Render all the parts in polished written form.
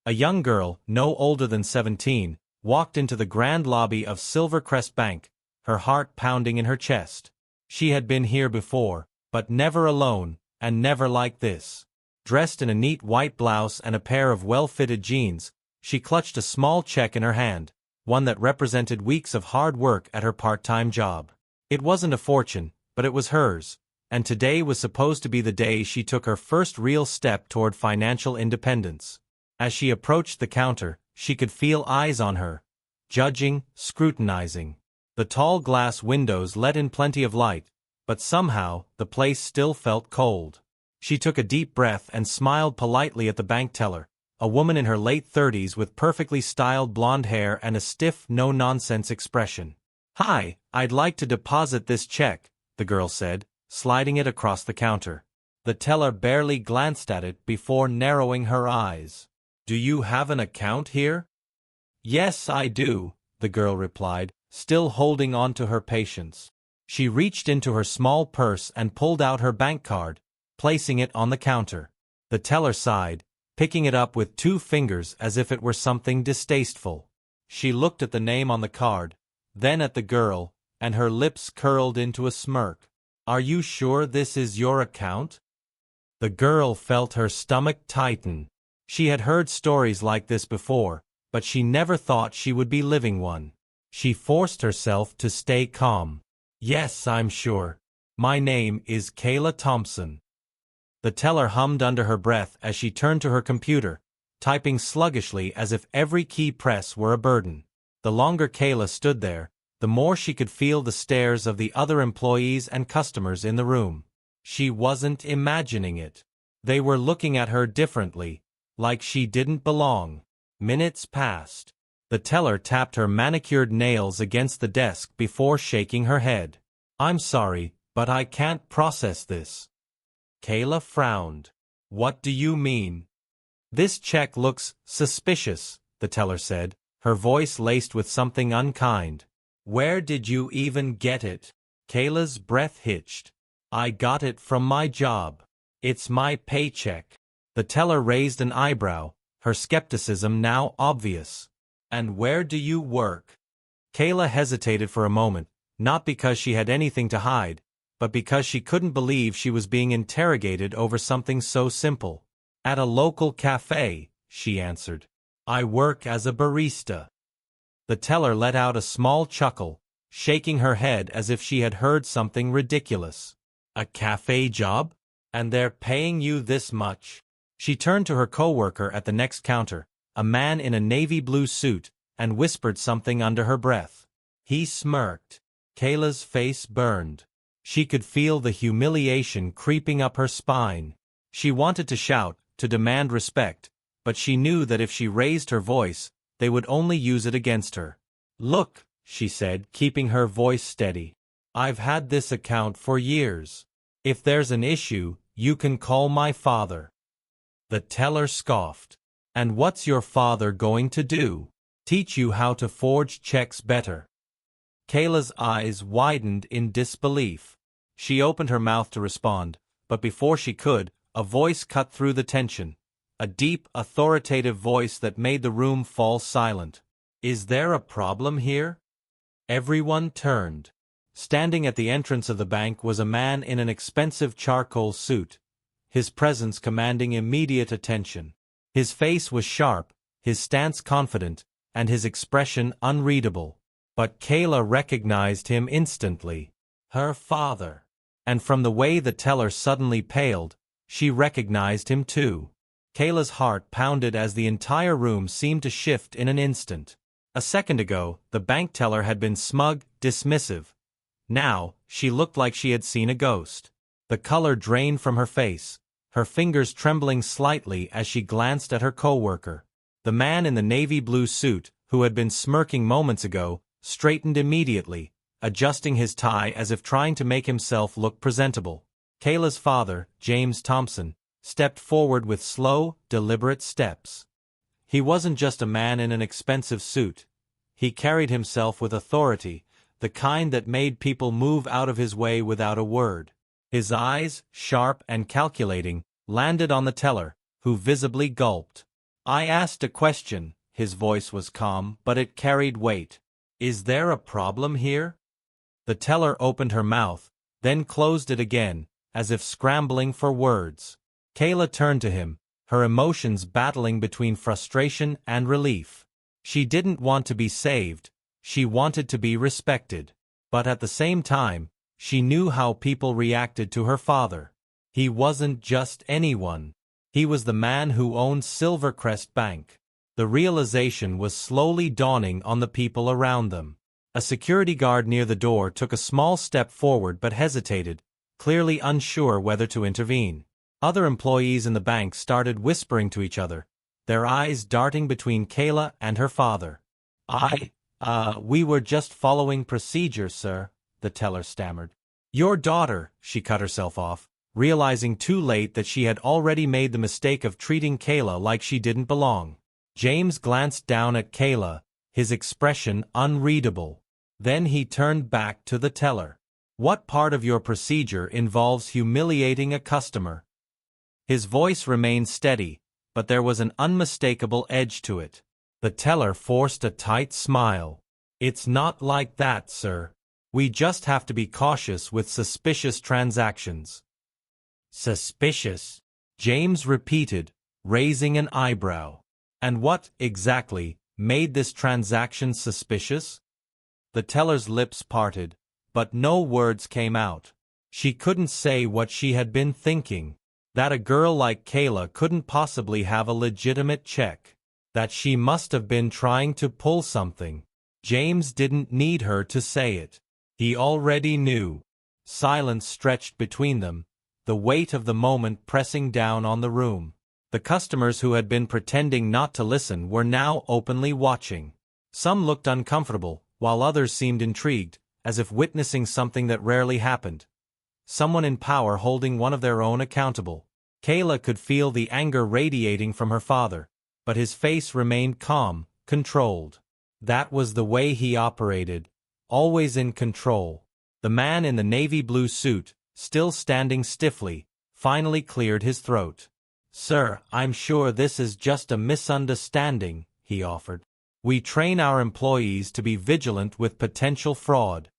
A young girl, no older than 17, walked into the grand lobby of Silvercrest Bank, her heart pounding in her chest. She had been here before, but never alone, and never like this. Dressed in a neat white blouse and a pair of well-fitted jeans, she clutched a small check in her hand, one that represented weeks of hard work at her part-time job. It wasn't a fortune, but it was hers, and today was supposed to be the day she took her first real step toward financial independence. As she approached the counter, she could feel eyes on her, judging, scrutinizing. The tall glass windows let in plenty of light, but somehow, the place still felt cold. She took a deep breath and smiled politely at the bank teller, a woman in her late 30s with perfectly styled blonde hair and a stiff, no-nonsense expression. "Hi, I'd like to deposit this check," the girl said, sliding it across the counter. The teller barely glanced at it before narrowing her eyes. "Do you have an account here?" "Yes, I do," the girl replied, still holding on to her patience. She reached into her small purse and pulled out her bank card, placing it on the counter. The teller sighed, picking it up with 2 fingers as if it were something distasteful. She looked at the name on the card, then at the girl, and her lips curled into a smirk. "Are you sure this is your account?" The girl felt her stomach tighten. She had heard stories like this before, but she never thought she would be living one. She forced herself to stay calm. "Yes, I'm sure. My name is Kayla Thompson." The teller hummed under her breath as she turned to her computer, typing sluggishly as if every key press were a burden. The longer Kayla stood there, the more she could feel the stares of the other employees and customers in the room. She wasn't imagining it. They were looking at her differently, like she didn't belong. Minutes passed. The teller tapped her manicured nails against the desk before shaking her head. "I'm sorry, but I can't process this." Kayla frowned. "What do you mean?" "This check looks suspicious," the teller said, her voice laced with something unkind. "Where did you even get it?" Kayla's breath hitched. "I got it from my job. It's my paycheck." The teller raised an eyebrow, her skepticism now obvious. "And where do you work?" Kayla hesitated for a moment, not because she had anything to hide, but because she couldn't believe she was being interrogated over something so simple. "At a local cafe," she answered. "I work as a barista." The teller let out a small chuckle, shaking her head as if she had heard something ridiculous. "A cafe job? And they're paying you this much?" She turned to her coworker at the next counter, a man in a navy blue suit, and whispered something under her breath. He smirked. Kayla's face burned. She could feel the humiliation creeping up her spine. She wanted to shout, to demand respect, but she knew that if she raised her voice, they would only use it against her. "Look," she said, keeping her voice steady. "I've had this account for years. If there's an issue, you can call my father." The teller scoffed. "And what's your father going to do? Teach you how to forge checks better?" Kayla's eyes widened in disbelief. She opened her mouth to respond, but before she could, a voice cut through the tension. A deep, authoritative voice that made the room fall silent. "Is there a problem here?" Everyone turned. Standing at the entrance of the bank was a man in an expensive charcoal suit, his presence commanding immediate attention. His face was sharp, his stance confident, and his expression unreadable. But Kayla recognized him instantly. Her father. And from the way the teller suddenly paled, she recognized him too. Kayla's heart pounded as the entire room seemed to shift in an instant. A second ago, the bank teller had been smug, dismissive. Now, she looked like she had seen a ghost. The color drained from her face, her fingers trembling slightly as she glanced at her coworker. The man in the navy blue suit, who had been smirking moments ago, straightened immediately, adjusting his tie as if trying to make himself look presentable. Kayla's father, James Thompson, stepped forward with slow, deliberate steps. He wasn't just a man in an expensive suit. He carried himself with authority, the kind that made people move out of his way without a word. His eyes, sharp and calculating, landed on the teller, who visibly gulped. I asked a question. His voice was calm, but it carried weight. Is there a problem here? The teller opened her mouth, then closed it again, as if scrambling for words. Kayla turned to him, her emotions battling between frustration and relief. She didn't want to be saved, she wanted to be respected. But at the same time, she knew how people reacted to her father. He wasn't just anyone. He was the man who owned Silvercrest Bank. The realization was slowly dawning on the people around them. A security guard near the door took a small step forward but hesitated, clearly unsure whether to intervene. Other employees in the bank started whispering to each other, their eyes darting between Kayla and her father. We were just following procedure, sir, the teller stammered. Your daughter, she cut herself off, realizing too late that she had already made the mistake of treating Kayla like she didn't belong. James glanced down at Kayla, his expression unreadable. Then he turned back to the teller. What part of your procedure involves humiliating a customer? His voice remained steady, but there was an unmistakable edge to it. The teller forced a tight smile. It's not like that, sir. We just have to be cautious with suspicious transactions. Suspicious? James repeated, raising an eyebrow. And what, exactly, made this transaction suspicious? The teller's lips parted, but no words came out. She couldn't say what she had been thinking. That a girl like Kayla couldn't possibly have a legitimate check. That she must have been trying to pull something. James didn't need her to say it. He already knew. Silence stretched between them, the weight of the moment pressing down on the room. The customers who had been pretending not to listen were now openly watching. Some looked uncomfortable, while others seemed intrigued, as if witnessing something that rarely happened. Someone in power holding one of their own accountable. Kayla could feel the anger radiating from her father, but his face remained calm, controlled. That was the way he operated, always in control. The man in the navy blue suit, still standing stiffly, finally cleared his throat. Sir, I'm sure this is just a misunderstanding, he offered. We train our employees to be vigilant with potential fraud.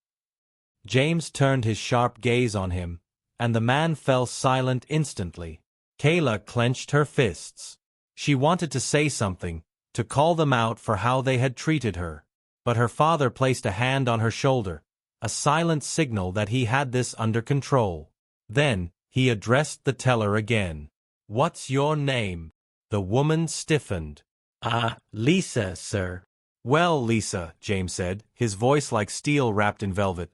James turned his sharp gaze on him, and the man fell silent instantly. Kayla clenched her fists. She wanted to say something, to call them out for how they had treated her. But her father placed a hand on her shoulder, a silent signal that he had this under control. Then, he addressed the teller again. What's your name? The woman stiffened. Lisa, sir. Well, Lisa, James said, his voice like steel wrapped in velvet.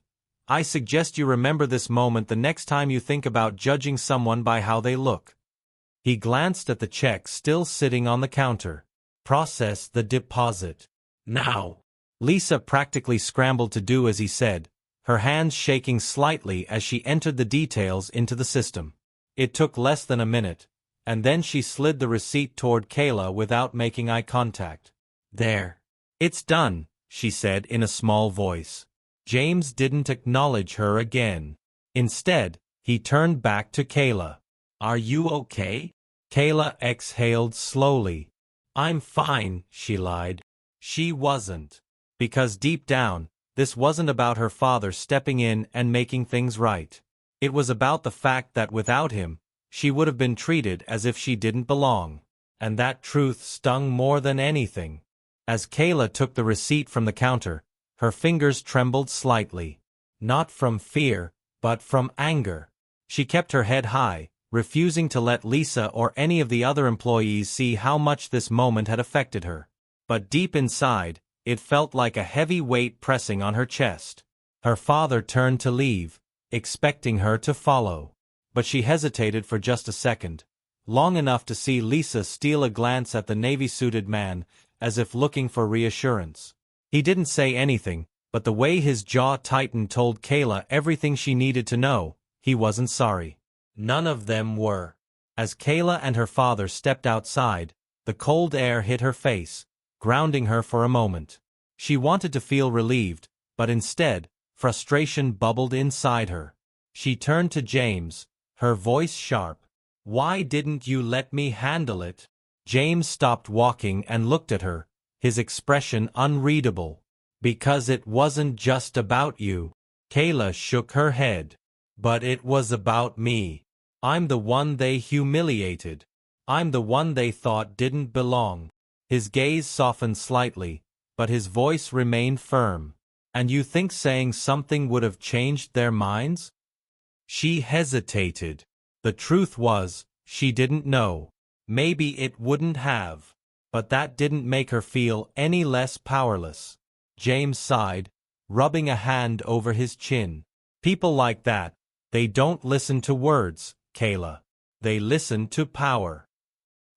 I suggest you remember this moment the next time you think about judging someone by how they look. He glanced at the check still sitting on the counter. Process the deposit. Now. Lisa practically scrambled to do as he said, her hands shaking slightly as she entered the details into the system. It took less than a minute, and then she slid the receipt toward Kayla without making eye contact. There. It's done, she said in a small voice. James didn't acknowledge her again. Instead, he turned back to Kayla. Are you okay? Kayla exhaled slowly. I'm fine, she lied. She wasn't. Because deep down, this wasn't about her father stepping in and making things right. It was about the fact that without him, she would have been treated as if she didn't belong. And that truth stung more than anything. As Kayla took the receipt from the counter, her fingers trembled slightly. Not from fear, but from anger. She kept her head high, refusing to let Lisa or any of the other employees see how much this moment had affected her. But deep inside, it felt like a heavy weight pressing on her chest. Her father turned to leave, expecting her to follow. But she hesitated for just a second, long enough to see Lisa steal a glance at the navy-suited man, as if looking for reassurance. He didn't say anything, but the way his jaw tightened told Kayla everything she needed to know. He wasn't sorry. None of them were. As Kayla and her father stepped outside, the cold air hit her face, grounding her for a moment. She wanted to feel relieved, but instead, frustration bubbled inside her. She turned to James, her voice sharp. Why didn't you let me handle it? James stopped walking and looked at her, his expression unreadable. Because it wasn't just about you. Kayla shook her head. But it was about me. I'm the one they humiliated. I'm the one they thought didn't belong. His gaze softened slightly, but his voice remained firm. And you think saying something would have changed their minds? She hesitated. The truth was, she didn't know. Maybe it wouldn't have. But that didn't make her feel any less powerless. James sighed, rubbing a hand over his chin. People like that, they don't listen to words, Kayla. They listen to power.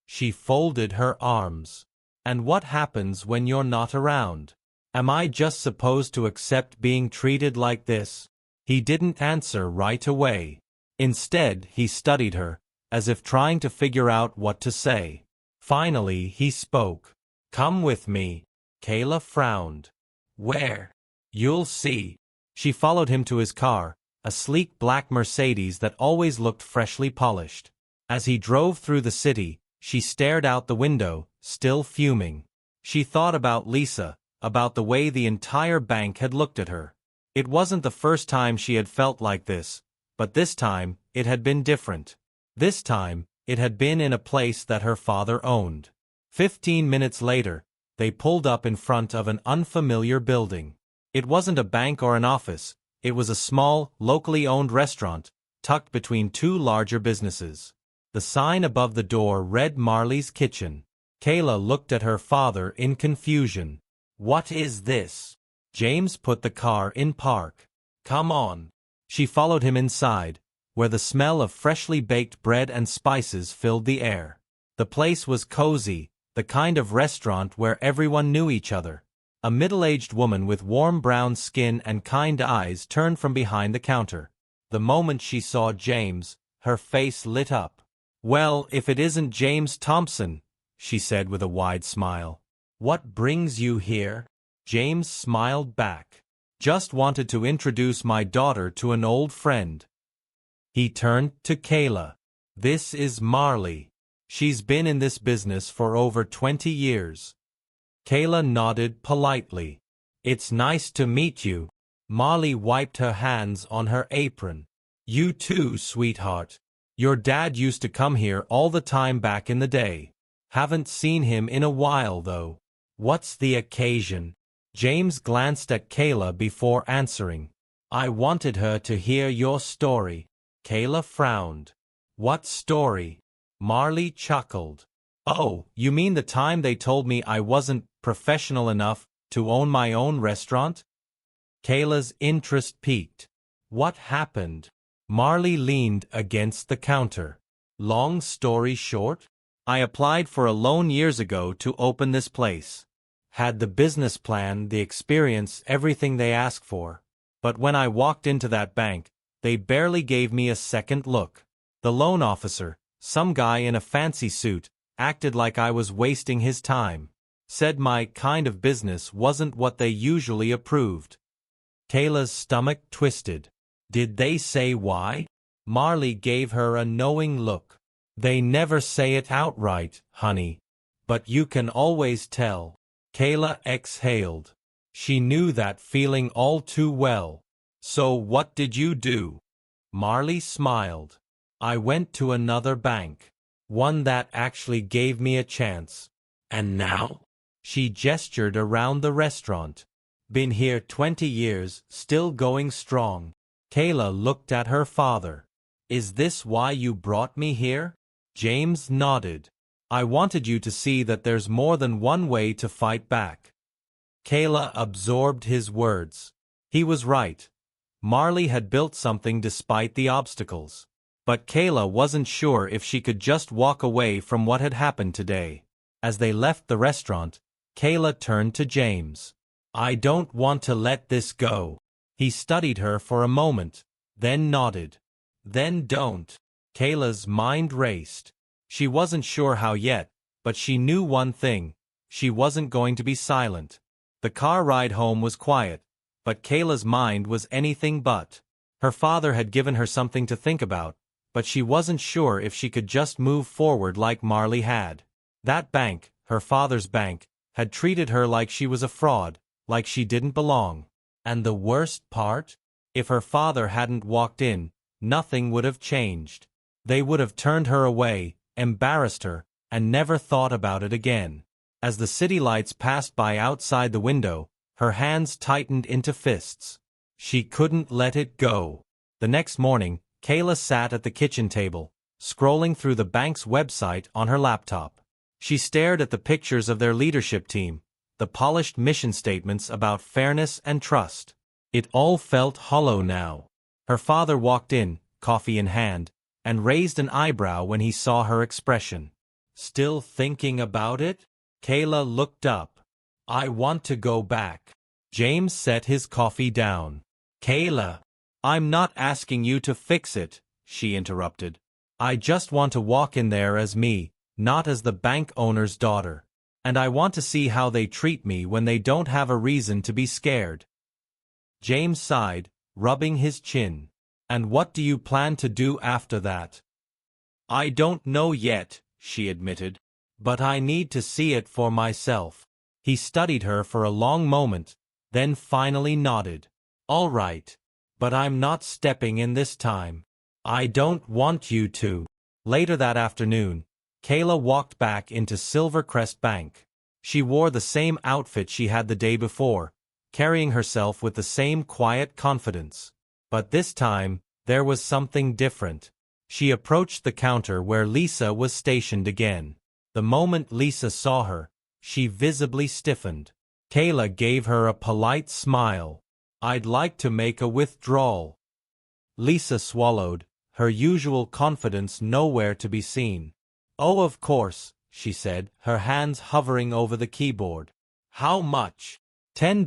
She folded her arms. And what happens when you're not around? Am I just supposed to accept being treated like this? He didn't answer right away. Instead, he studied her, as if trying to figure out what to say. Finally, he spoke. Come with me. Kayla frowned. Where? You'll see. She followed him to his car, a sleek black Mercedes that always looked freshly polished. As he drove through the city, she stared out the window, still fuming. She thought about Lisa, about the way the entire bank had looked at her. It wasn't the first time she had felt like this, but this time, it had been different. This time, it had been in a place that her father owned. 15 minutes later, they pulled up in front of an unfamiliar building. It wasn't a bank or an office, it was a small, locally owned restaurant, tucked between two larger businesses. The sign above the door read Marley's Kitchen. Kayla looked at her father in confusion. What is this? James put the car in park. Come on. She followed him inside, where the smell of freshly baked bread and spices filled the air. The place was cozy, the kind of restaurant where everyone knew each other. A middle-aged woman with warm brown skin and kind eyes turned from behind the counter. The moment she saw James, her face lit up. Well, if it isn't James Thompson, she said with a wide smile. What brings you here? James smiled back. Just wanted to introduce my daughter to an old friend. He turned to Kayla. This is Marley. She's been in this business for over 20 years. Kayla nodded politely. It's nice to meet you. Marley wiped her hands on her apron. You too, sweetheart. Your dad used to come here all the time back in the day. Haven't seen him in a while though. What's the occasion? James glanced at Kayla before answering. I wanted her to hear your story. Kayla frowned. What story? Marley chuckled. Oh, you mean the time they told me I wasn't professional enough to own my own restaurant? Kayla's interest peaked. What happened? Marley leaned against the counter. Long story short, I applied for a loan years ago to open this place. Had the business plan, the experience, everything they asked for. But when I walked into that bank, they barely gave me a second look. The loan officer, some guy in a fancy suit, acted like I was wasting his time. Said my kind of business wasn't what they usually approved. Kayla's stomach twisted. Did they say why? Marley gave her a knowing look. They never say it outright, honey. But you can always tell. Kayla exhaled. She knew that feeling all too well. So what did you do? Marley smiled. I went to another bank. One that actually gave me a chance. And now? She gestured around the restaurant. Been here 20 years, still going strong. Kayla looked at her father. Is this why you brought me here? James nodded. I wanted you to see that there's more than one way to fight back. Kayla absorbed his words. He was right. Marley had built something despite the obstacles. But Kayla wasn't sure if she could just walk away from what had happened today. As they left the restaurant, Kayla turned to James. I don't want to let this go. He studied her for a moment, then nodded. Then don't. Kayla's mind raced. She wasn't sure how yet, but she knew one thing. She wasn't going to be silent. The car ride home was quiet, but Kayla's mind was anything but. Her father had given her something to think about, but she wasn't sure if she could just move forward like Marley had. That bank, her father's bank, had treated her like she was a fraud, like she didn't belong. And the worst part? If her father hadn't walked in, nothing would have changed. They would have turned her away, embarrassed her, and never thought about it again. As the city lights passed by outside the window, her hands tightened into fists. She couldn't let it go. The next morning, Kayla sat at the kitchen table, scrolling through the bank's website on her laptop. She stared at the pictures of their leadership team, the polished mission statements about fairness and trust. It all felt hollow now. Her father walked in, coffee in hand, and raised an eyebrow when he saw her expression. Still thinking about it? Kayla looked up. I want to go back. James set his coffee down. Kayla, I'm not asking you to fix it, she interrupted. I just want to walk in there as me, not as the bank owner's daughter. And I want to see how they treat me when they don't have a reason to be scared. James sighed, rubbing his chin. And what do you plan to do after that? I don't know yet, she admitted. But I need to see it for myself. He studied her for a long moment, then finally nodded. All right. But I'm not stepping in this time. I don't want you to. Later that afternoon, Kayla walked back into Silvercrest Bank. She wore the same outfit she had the day before, carrying herself with the same quiet confidence. But this time, there was something different. She approached the counter where Lisa was stationed again. The moment Lisa saw her, she visibly stiffened. Kayla gave her a polite smile. I'd like to make a withdrawal. Lisa swallowed, her usual confidence nowhere to be seen. Oh, of course, she said, her hands hovering over the keyboard. How much? $10,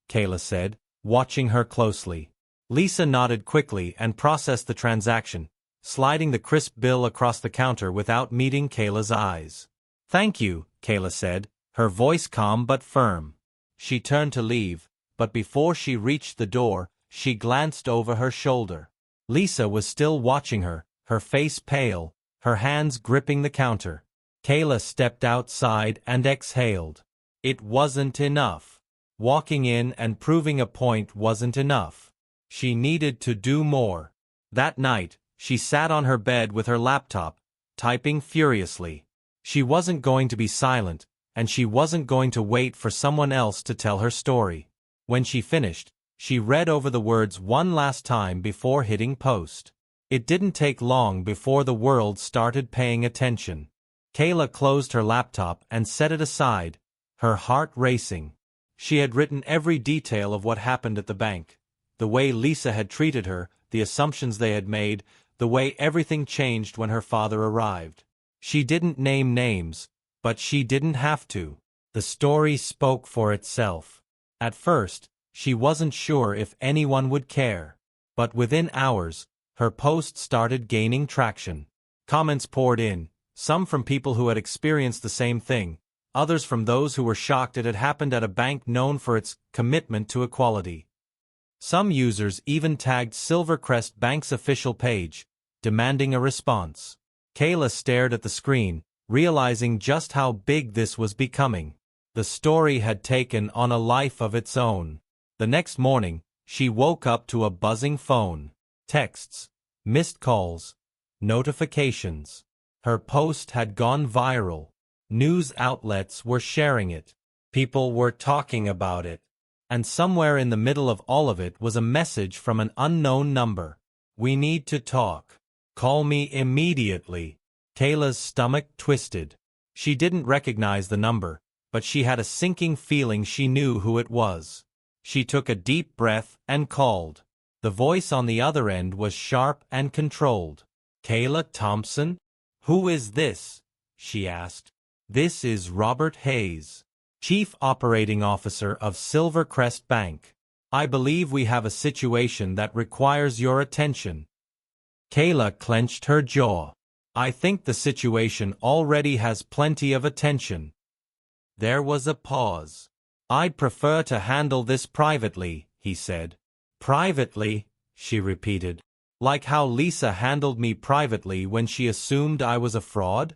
Kayla said, watching her closely. Lisa nodded quickly and processed the transaction, sliding the crisp bill across the counter without meeting Kayla's eyes. Thank you, Kayla said, her voice calm but firm. She turned to leave, but before she reached the door, she glanced over her shoulder. Lisa was still watching her, her face pale, her hands gripping the counter. Kayla stepped outside and exhaled. It wasn't enough. Walking in and proving a point wasn't enough. She needed to do more. That night, she sat on her bed with her laptop, typing furiously. She wasn't going to be silent, and she wasn't going to wait for someone else to tell her story. When she finished, she read over the words one last time before hitting post. It didn't take long before the world started paying attention. Kayla closed her laptop and set it aside, her heart racing. She had written every detail of what happened at the bank. The way Lisa had treated her, the assumptions they had made, the way everything changed when her father arrived. She didn't name names, but she didn't have to. The story spoke for itself. At first, she wasn't sure if anyone would care. But within hours, her post started gaining traction. Comments poured in, some from people who had experienced the same thing, others from those who were shocked it had happened at a bank known for its commitment to equality. Some users even tagged Silvercrest Bank's official page, demanding a response. Kayla stared at the screen, realizing just how big this was becoming. The story had taken on a life of its own. The next morning, she woke up to a buzzing phone. Texts, missed calls, notifications. Her post had gone viral. News outlets were sharing it. People were talking about it. And somewhere in the middle of all of it was a message from an unknown number. We need to talk. Call me immediately. Kayla's stomach twisted. She didn't recognize the number, but she had a sinking feeling she knew who it was. She took a deep breath and called. The voice on the other end was sharp and controlled. Kayla Thompson? Who is this? She asked. This is Robert Hayes, Chief Operating Officer of Silvercrest Bank. I believe we have a situation that requires your attention. Kayla clenched her jaw. I think the situation already has plenty of attention. There was a pause. I'd prefer to handle this privately, he said. Privately, she repeated. Like how Lisa handled me privately when she assumed I was a fraud?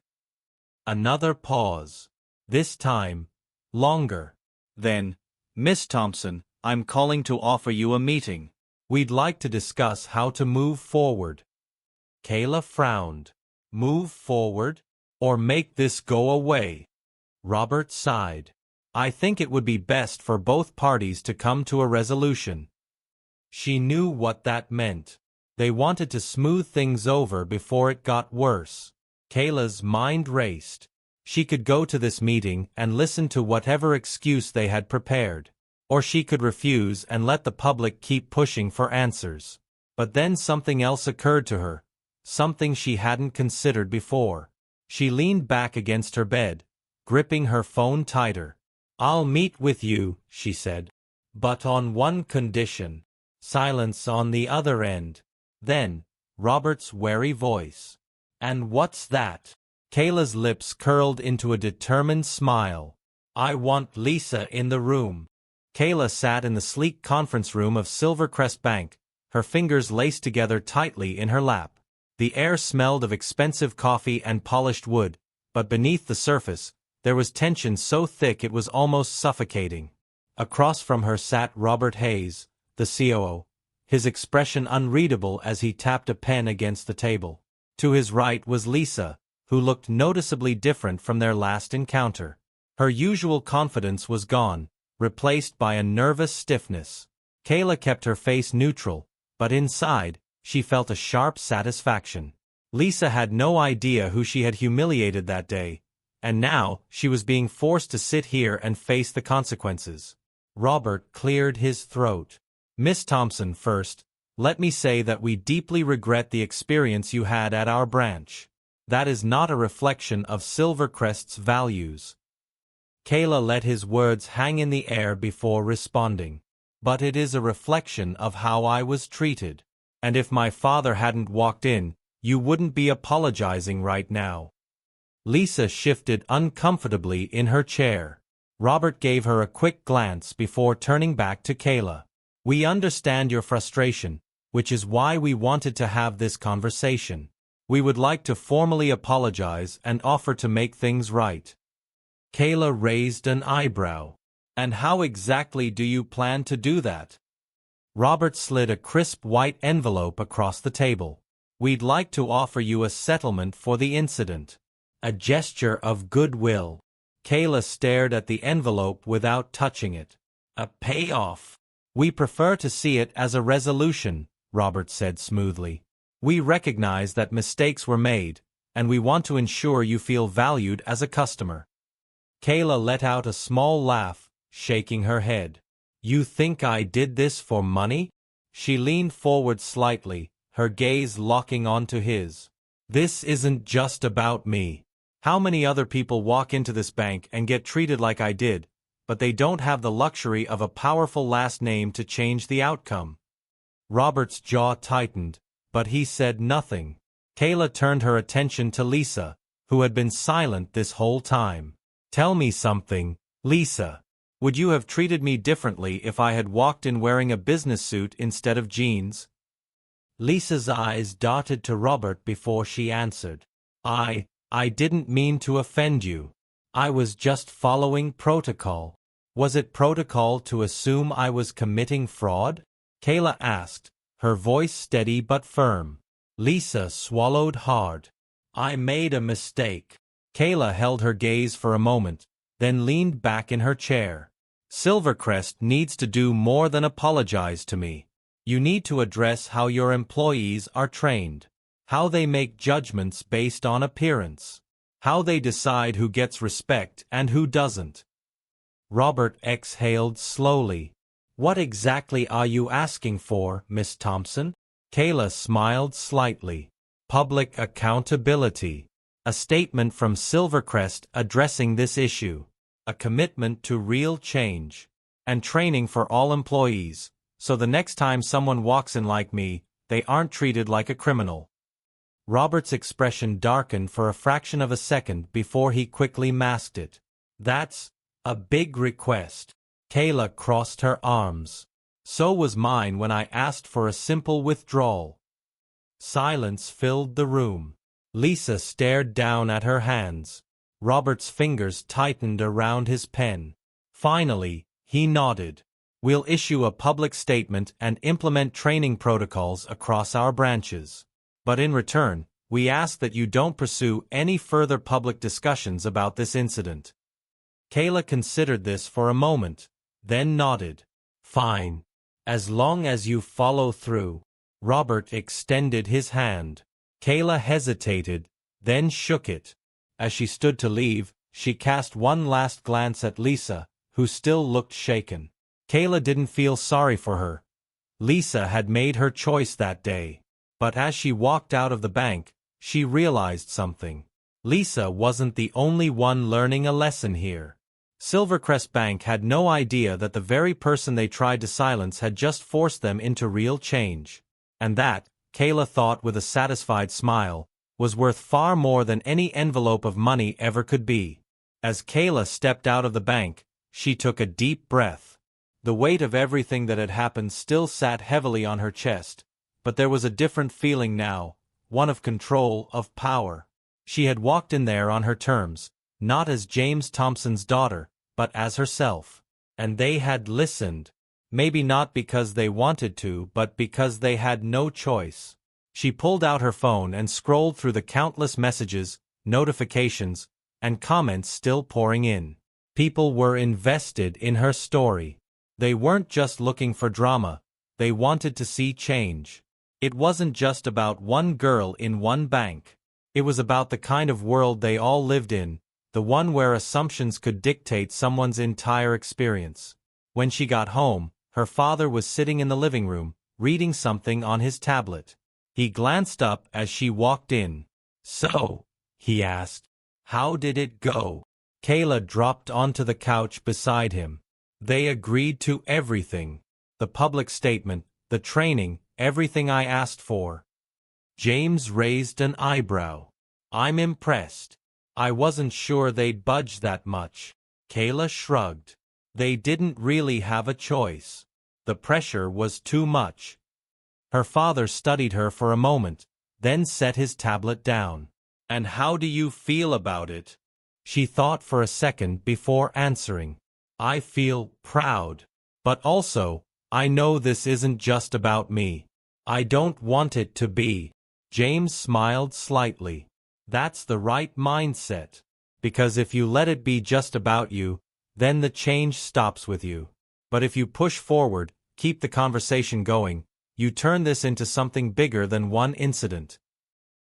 Another pause. This time, longer. Then, Miss Thompson, I'm calling to offer you a meeting. We'd like to discuss how to move forward. Kayla frowned. Move forward? Or make this go away? Robert sighed. I think it would be best for both parties to come to a resolution. She knew what that meant. They wanted to smooth things over before it got worse. Kayla's mind raced. She could go to this meeting and listen to whatever excuse they had prepared. Or she could refuse and let the public keep pushing for answers. But then something else occurred to her. Something she hadn't considered before. She leaned back against her bed, gripping her phone tighter. I'll meet with you, she said. But on one condition. Silence on the other end. Then, Robert's wary voice. And what's that? Kayla's lips curled into a determined smile. I want Lisa in the room. Kayla sat in the sleek conference room of Silvercrest Bank, her fingers laced together tightly in her lap. The air smelled of expensive coffee and polished wood, but beneath the surface, there was tension so thick it was almost suffocating. Across from her sat Robert Hayes, the COO, his expression unreadable as he tapped a pen against the table. To his right was Lisa, who looked noticeably different from their last encounter. Her usual confidence was gone, replaced by a nervous stiffness. Kayla kept her face neutral, but inside, she felt a sharp satisfaction. Lisa had no idea who she had humiliated that day, and now she was being forced to sit here and face the consequences. Robert cleared his throat. Miss Thompson, first, let me say that we deeply regret the experience you had at our branch. That is not a reflection of Silvercrest's values. Kayla let his words hang in the air before responding. But it is a reflection of how I was treated. And if my father hadn't walked in, you wouldn't be apologizing right now. Lisa shifted uncomfortably in her chair. Robert gave her a quick glance before turning back to Kayla. We understand your frustration, which is why we wanted to have this conversation. We would like to formally apologize and offer to make things right. Kayla raised an eyebrow. And how exactly do you plan to do that? Robert slid a crisp white envelope across the table. We'd like to offer you a settlement for the incident. A gesture of goodwill. Kayla stared at the envelope without touching it. A payoff. We prefer to see it as a resolution, Robert said smoothly. We recognize that mistakes were made, and we want to ensure you feel valued as a customer. Kayla let out a small laugh, shaking her head. You think I did this for money? She leaned forward slightly, her gaze locking onto his. This isn't just about me. How many other people walk into this bank and get treated like I did, but they don't have the luxury of a powerful last name to change the outcome? Robert's jaw tightened, but he said nothing. Kayla turned her attention to Lisa, who had been silent this whole time. Tell me something, Lisa. Would you have treated me differently if I had walked in wearing a business suit instead of jeans? Lisa's eyes darted to Robert before she answered. I didn't mean to offend you. I was just following protocol. Was it protocol to assume I was committing fraud? Kayla asked, her voice steady but firm. Lisa swallowed hard. I made a mistake. Kayla held her gaze for a moment, then leaned back in her chair. Silvercrest needs to do more than apologize to me. You need to address how your employees are trained, how they make judgments based on appearance, how they decide who gets respect and who doesn't. Robert exhaled slowly. What exactly are you asking for, Miss Thompson? Kayla smiled slightly. Public accountability. A statement from Silvercrest addressing this issue. A commitment to real change. And training for all employees, so the next time someone walks in like me, they aren't treated like a criminal. Robert's expression darkened for a fraction of a second before he quickly masked it. That's a big request. Kayla crossed her arms. So was mine when I asked for a simple withdrawal. Silence filled the room. Lisa stared down at her hands. Robert's fingers tightened around his pen. Finally, he nodded. We'll issue a public statement and implement training protocols across our branches. But in return, we ask that you don't pursue any further public discussions about this incident. Kayla considered this for a moment, then nodded. Fine. As long as you follow through. Robert extended his hand. Kayla hesitated, then shook it. As she stood to leave, she cast one last glance at Lisa, who still looked shaken. Kayla didn't feel sorry for her. Lisa had made her choice that day. But as she walked out of the bank, she realized something. Lisa wasn't the only one learning a lesson here. Silvercrest Bank had no idea that the very person they tried to silence had just forced them into real change. And that, Kayla thought with a satisfied smile, was worth far more than any envelope of money ever could be. As Kayla stepped out of the bank, she took a deep breath. The weight of everything that had happened still sat heavily on her chest, but there was a different feeling now, one of control, of power. She had walked in there on her terms, not as James Thompson's daughter, but as herself. And they had listened. Maybe not because they wanted to, but because they had no choice. She pulled out her phone and scrolled through the countless messages, notifications, and comments still pouring in. People were invested in her story. They weren't just looking for drama, they wanted to see change. It wasn't just about one girl in one bank. It was about the kind of world they all lived in, the one where assumptions could dictate someone's entire experience. When she got home, her father was sitting in the living room, reading something on his tablet. He glanced up as she walked in. "So," he asked, "how did it go?" Kayla dropped onto the couch beside him. "They agreed to everything. The public statement, the training, everything I asked for." James raised an eyebrow. "I'm impressed. I wasn't sure they'd budge that much." Kayla shrugged. They didn't really have a choice. The pressure was too much. Her father studied her for a moment, then set his tablet down. "And how do you feel about it?" She thought for a second before answering. "I feel proud. But also, I know this isn't just about me. I don't want it to be." James smiled slightly. "That's the right mindset. Because if you let it be just about you, then the change stops with you. But if you push forward, keep the conversation going, you turn this into something bigger than one incident."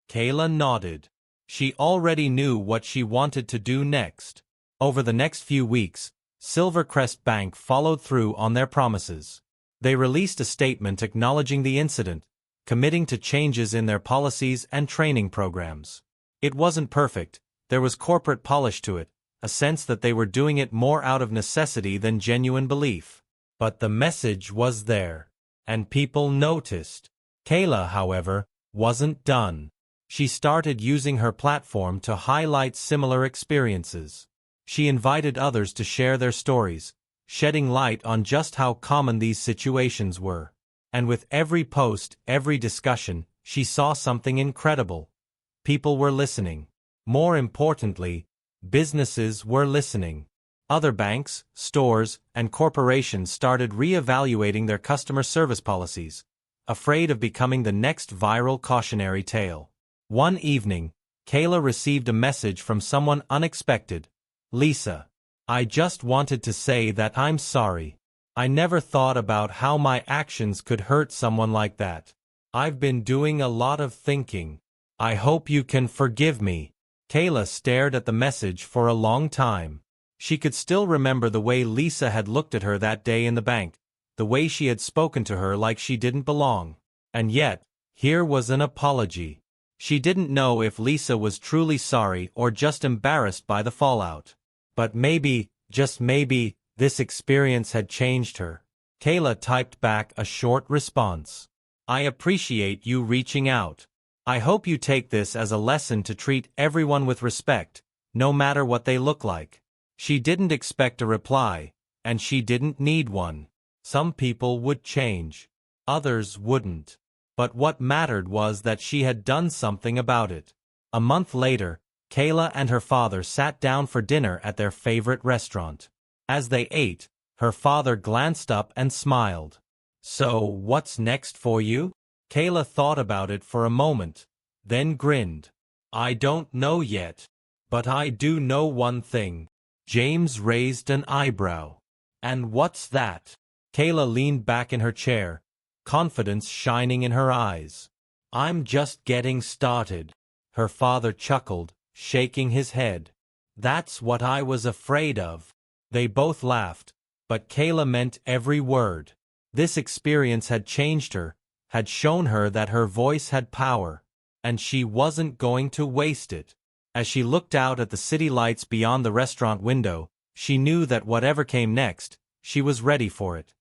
Kayla nodded. She already knew what she wanted to do next. Over the next few weeks, Silvercrest Bank followed through on their promises. They released a statement acknowledging the incident, committing to changes in their policies and training programs. It wasn't perfect, there was corporate polish to it, a sense that they were doing it more out of necessity than genuine belief. But the message was there, and people noticed. Kayla, however, wasn't done. She started using her platform to highlight similar experiences. She invited others to share their stories, shedding light on just how common these situations were. And with every post, every discussion, she saw something incredible. People were listening. More importantly, businesses were listening. Other banks, stores, and corporations started re-evaluating their customer service policies, afraid of becoming the next viral cautionary tale. One evening, Kayla received a message from someone unexpected. "Lisa, I just wanted to say that I'm sorry. I never thought about how my actions could hurt someone like that. I've been doing a lot of thinking. I hope you can forgive me." Kayla stared at the message for a long time. She could still remember the way Lisa had looked at her that day in the bank, the way she had spoken to her like she didn't belong. And yet, here was an apology. She didn't know if Lisa was truly sorry or just embarrassed by the fallout. But maybe, just maybe, this experience had changed her. Kayla typed back a short response. "I appreciate you reaching out. I hope you take this as a lesson to treat everyone with respect, no matter what they look like." She didn't expect a reply, and she didn't need one. Some people would change. Others wouldn't. But what mattered was that she had done something about it. A month later, Kayla and her father sat down for dinner at their favorite restaurant. As they ate, her father glanced up and smiled. "So, what's next for you?" Kayla thought about it for a moment, then grinned. "I don't know yet. But I do know one thing." James raised an eyebrow. "And what's that?" Kayla leaned back in her chair, confidence shining in her eyes. "I'm just getting started." Her father chuckled, shaking his head. "That's what I was afraid of." They both laughed, but Kayla meant every word. This experience had changed her, had shown her that her voice had power, and she wasn't going to waste it. As she looked out at the city lights beyond the restaurant window, she knew that whatever came next, she was ready for it.